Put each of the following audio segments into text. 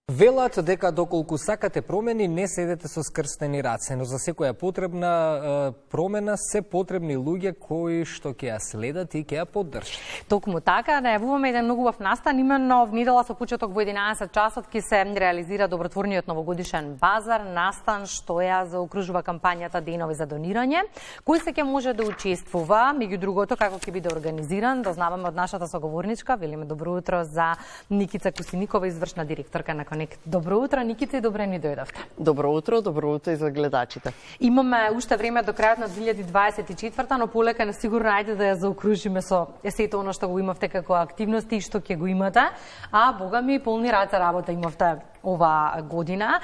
Велат дека доколку сакате промени, не седете со скрстени раце, но за секоја потребна промена се потребни луѓе кои што ќе ја следат и ќе ја поддржат. Токму така, најавуваме еден многу убав настан, именно внедела со почеток во 11 часот ќе се реализира добротворниот новогодишен базар, настан што ја заокружува кампањата Денови за донирање. Кој се ќе може да учествува, меѓу другото како ќе биде организиран, дознаваме од нашата соговорничка, велиме добро утро за Никица Кусиникова, извршна директорка на Конект. Добро утро, Никица, и добре ни дојдовте. Добро утро и за гледачите. Имаме уште време до крајот на 2024, но полека на сигурно ајде да ја заокружиме со сето оно што го имавте како активности и што ќе го имате, а бога ми полни раце работа имавте ова година.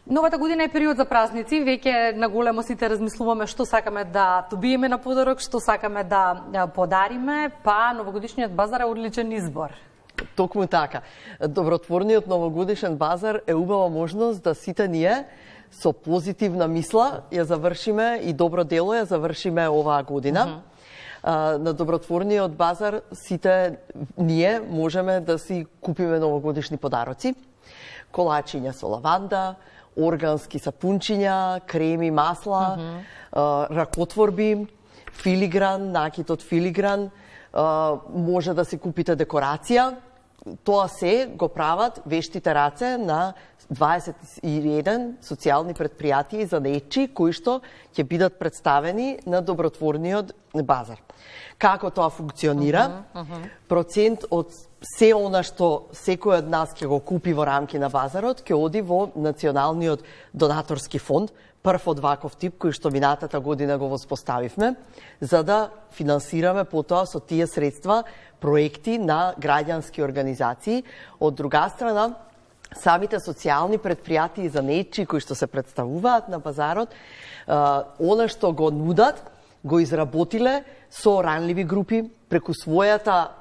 Новата година е период за празници, веќе наголемо сите размислуваме што сакаме да добиеме на подарок, што сакаме да подариме, па новогодишниот базар е одличен избор. Токму така. Добротворниот новогодишен базар е убава можност да сите ние со позитивна мисла ја завршиме и добро дело ја завршиме оваа година. На добротворниот базар сите ние можеме да си купиме новогодишни подароци. Колачиња со лаванда, органски сапунчиња, креми, масла, ракотворби, филигран, накит од филигран, може да си купите декорација. Тоа се го прават вештите раце на 21 социјални предпријатија и занетчи кои што ќе бидат представени на добротворниот базар. Како тоа функционира? Процент од се она што секој од нас ќе го купи во рамки на базарот ќе оди во Националниот донаторски фонд, прв од ваков тип кој што минатата година го воспоставивме, за да финансираме потоа со тие средства проекти на граѓански организации. Од друга страна, самите социјални предпријатија и занетчи кои што се представуваат на базарот, она што го нудат, го изработиле со ранливи групи преку својата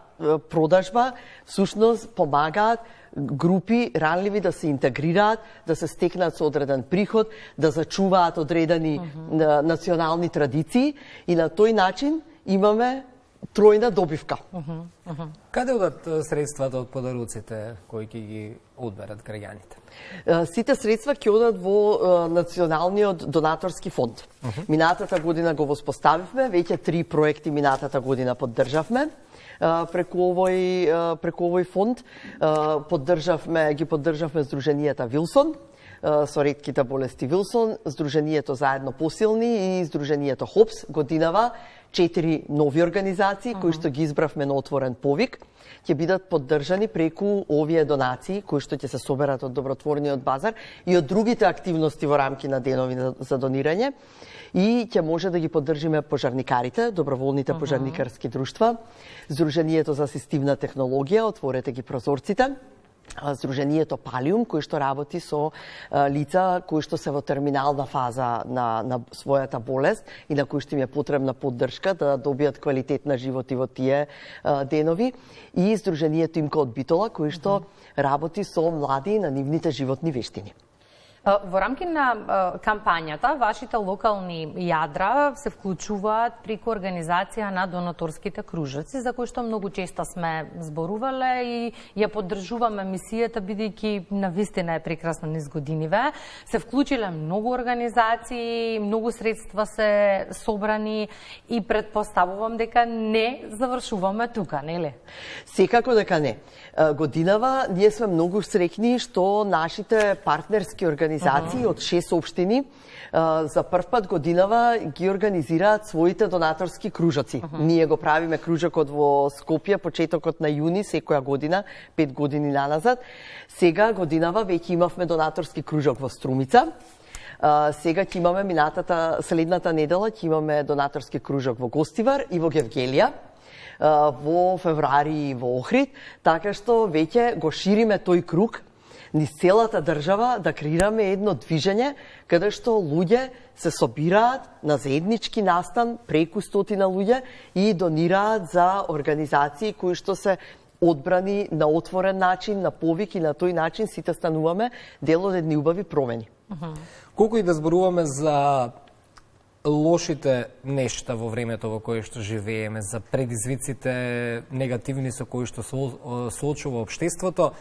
продажба, всушност помагаат групи ранливи да се интегрираат, да се стекнат со одреден приход, да зачуваат одредени национални традиции и на тој начин имаме тројна добивка. Каде одат средствата од подаруците кои ќе ги одберат граѓаните? Сите средства ќе одат во Националниот донаторски фонд. Минатата година го воспоставивме, веќе 3 проекти минатата година поддржавме. Преку овој фонд ги поддржавме Сдруженијата Вилсон со ретките болести Вилсон, Сдруженијето Заедно посилни и Сдруженијето Хопс. Годинава 4 нови организации кои што ги избравме на отворен повик ќе бидат поддржани преку овие донации кои што ќе се соберат од добротворниот базар и од другите активности во рамки на Денови за донирање. И ќе може да ги поддржиме пожарникарите, доброволните пожарникарски друштва, Сдруженијето за асистивна технологија, отворете ги прозорците, Сдруженијето Палиум, кој што работи со лица кои што се во терминална фаза на својата болест и на кои што им е потребна поддршка да добијат квалитет на живот и во тие денови, и Сдруженијето Имка од Битола, кој што работи со млади на нивните животни вештини. Во рамки на кампањата, вашите локални јадра се вклучуваат преку организација на донаторските кружоци, за кои што многу често сме зборувале и ја поддржуваме мисијата, бидејќи навистина е прекрасна низ годиниве. Се вклучиле многу организации, многу средства се собрани и предпоставувам дека не завршуваме тука, нели? Секако дека не. Годинава ние сме многу среќни што нашите партнерски организации од 6 општини за прв пат годинава ги организираат своите донаторски кружоци. Ние го правиме кружокот во Скопје почетокот на јуни секоја година, 5 години наназад. Сега годинава веќе имавме донаторски кружок во Струмица. Сега ќе имаме следната недела ќе имаме донаторски кружок во Гостивар и во Гевгелија, во февруари во Охрид, така што веќе го шириме тој круг низ целата држава да креираме едно движење каде што луѓе се собираат на заеднички настан, преку 100 луѓе и донираат за организации кои што се одбрани на отворен начин, на повик и на тој начин сите стануваме дел од едни убави промени. Колку и да зборуваме за лошите нешта во времето во кое што живееме, за предизвиците негативни со кои што соочува општеството,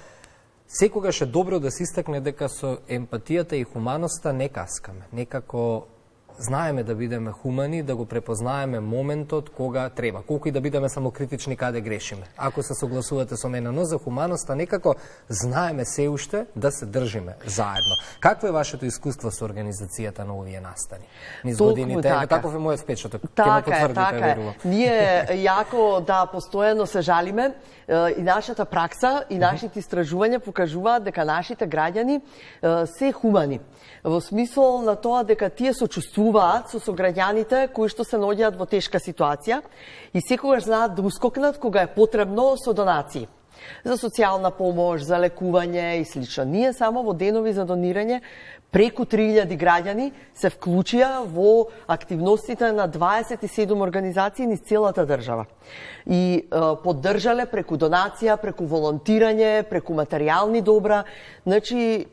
секогаш е добро да се истакне дека со емпатијата и хуманоста не каскаме. Некако знаеме да бидеме хумани, да го препознаеме моментот кога треба. Колку и да бидеме самокритични каде грешиме. Ако се согласувате со мене, но за хуманоста некако знаеме се уште да се држиме заедно. Какво е вашето искуство со организацијата на овие настани? Низ годините, таков е мојот впечаток. Така е. Ние јако да постојано се жалиме и нашата пракса и нашите истражувања покажуваат дека нашите граѓани се хумани. Во смисол на тоа дека тие сочувствуваат со сограѓаните кои што се наоѓаат во тешка ситуација и секогаш знаат да ускокнат кога е потребно со донации. За социјална помош, за лекување и слично. Ние само во денови за донирање преку 3000 граѓани се вклучија во активностите на 27 организации низ целата држава. И поддржале преку донација, преку волонтирање, преку материјални добра. Значи,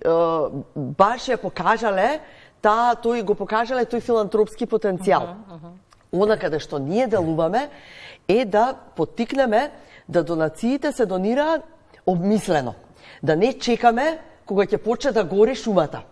баш ја покажале, тој филантропски потенцијал. Она каде што ние делуваме е да поттикнеме да донациите се донираат обмислено. Да не чекаме кога ќе почне да гори шумата.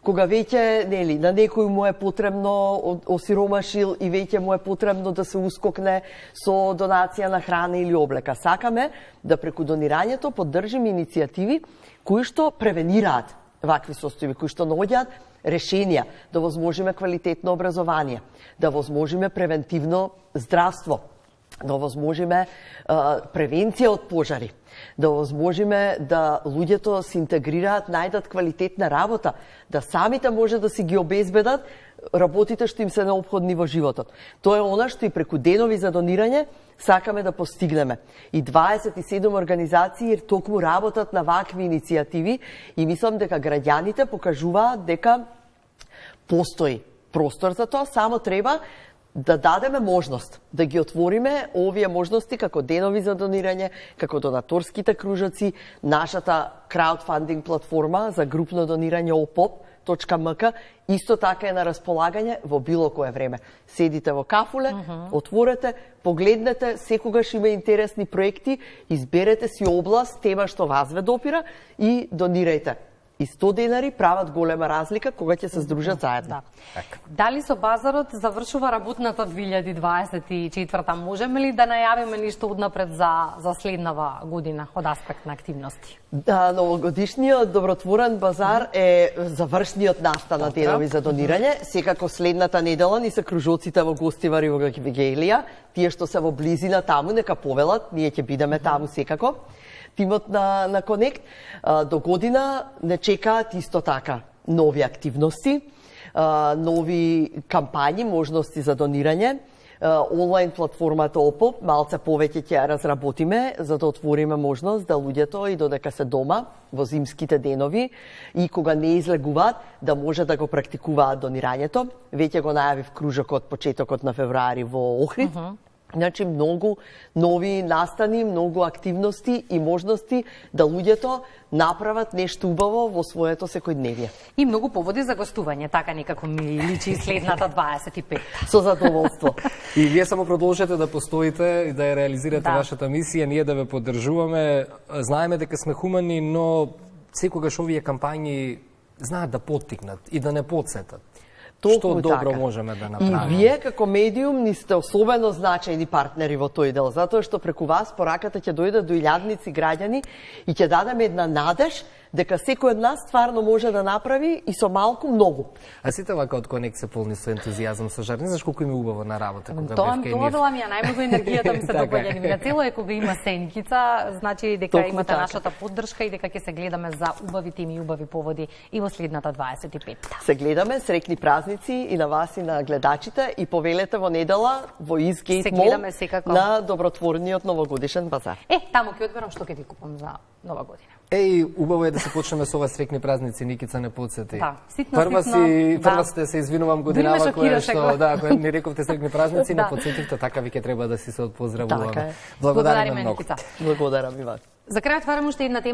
Кога веќе, на некој му е потребно осиромашил и веќе му е потребно да се ускокне со донација на храна или облека. Сакаме да преку донирањето поддржиме иницијативи кои што превенираат вакви состојби, кои што наоѓаат решенија, да возможиме квалитетно образование, да возможиме превентивно здравство, да возможиме превенција од пожари, да возможиме да луѓето се интегрираат, најдат квалитетна работа, да самите може да си ги обезбедат работите што им се неопходни во животот. Тоа е она што и преку денови за донирање сакаме да постигнеме. И 27 организации токму работат на вакви иницијативи и мислам дека граѓаните покажуваат дека постои простор за тоа, само треба да дадеме можност, да ги отвориме овие можности како денови за донирање, како донаторските кружоци, нашата краудфандинг платформа за групно донирање opop.mk исто така е на располагање во било кое време. Седите во кафуле, отворете, погледнете, секогаш има интересни проекти, изберете си област, тема што вас ве допира и донирајте. И 100 денари прават голема разлика кога ќе се здружат заедно. Дали со базарот завршува работната 2024? Можеме ли да најавиме ништо однапред за следнава година од аспект на активности? Да, новогодишниот добротворен базар е завршниот настан на денови за донирање. Секако следната недела ни се кружоците во Гостивар и во Гегелија. Тие што се во близина таму нека повелат, ние ќе бидеме таму секако. Тимот на Конект до година не чекаат исто така нови активности, нови кампањи, можности за донирање. Онлайн платформата ОПОП малце повеќе ќе ја разработиме за да отвориме можност да луѓето и додека се дома во зимските денови и кога не излегуваат да може да го практикуваат донирањето. Веќе го најавив кружокот почетокот на февруари во Охрид. Значи, многу нови настани, многу активности и можности да луѓето направат нешто убаво во своето секојдневие. И многу поводи за гостување, така некако ми личи следната 25. Со задоволство. И вие само продолжете да постоите и да ја реализирате вашата мисија, ние да ве поддржуваме. Знаеме дека сме хумани, но секогаш овие кампањи знаат да поттикнат и да не потсетат. Што добро можеме да направиме? И вие како медиум ни сте особено значајни партнери во тој дел, затоа што преку вас пораката ќе дојде до илјадници граѓани и ќе дадеме една надеж дека секој од нас стварно може да направи и со малку многу. А сите вака од Конект се полни со ентузијазам, со жар. Не знаеш колку им е убаво на работа кога тоа ми ја најмногу енергијата ми се доаѓа. На цело е кога има сенкица, значи дека имате нашата поддршка и дека ќе се гледаме за убави теми и убави поводи и во следната 25. Се гледаме, среќни празници и на вас и на гледачите и повелете во недела во Eastgate Mall на добротворниот новогодишен базар. Таму ќе одберам што ќе ви купам за Нова година. Убаво е да се почнеме со ова среќни празници, Никица не подсети. Да, прва сте се извинувам годинава која што која ни рековте среќни празници, не подсетивте, така ви ќе треба да си се одпоздравуваме. Благодариме многу. Благодарам и вас. За крај отварам уште една тема.